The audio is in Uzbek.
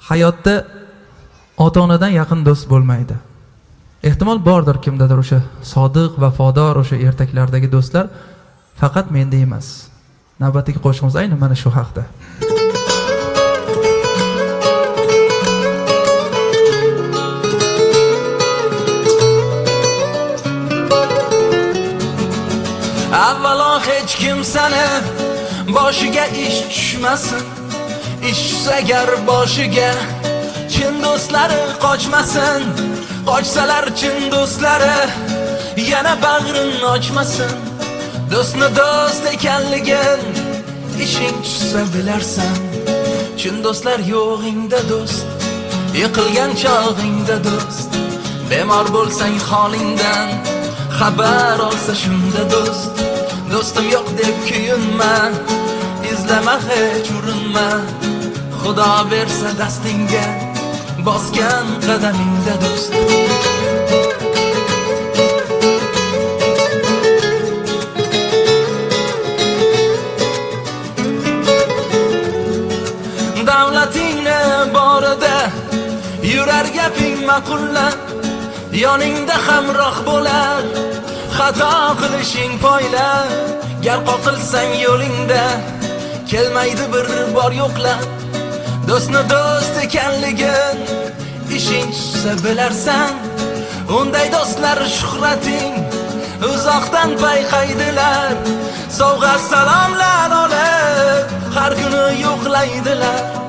hayotda ota-onadan yaqin do'st bo'lmaydi. Ehtimol bordir kimdadir o'sha sodiq, vafodor o'sha ertaklardagi do'stlar, faqat menda emas. Navbatdagi qo'shig'imiz aynan mana shu haqda. Avvalo hech kim seni boshiga ish tushmasin. Ish tushsa agar boshiga chin do'stlari qochmasin. Qochsalar chin do'stlari yana bag'rin ochmasin. Do'stni do'st ekanligin ishing tushsa bilarsan. Chin do'stlar yo'g'ingda do'st, yiqilgan chog'ingda do'st. Bemor bo'lsang holingdan xabar olsa shunda do'st. Do'stim yo'q deb kuyinma, izlama hech urinma. Xudo bersa dastingga bosgan qadamingda do'st. Davlatingni borida yurar gaping ma'qullab, yoningda hamroh bo'lar xato qilishing poyla. Gar qoqilsang yo'lingda kelmaydi bir bor yo'qlab. Do'stni do'st ekanligin ishing tushsa bilarsan. Unday do'stlar shuhrating uzoqdan payqaydilar. Sovg'a salomlar olib har kuni yo'qlaydilar.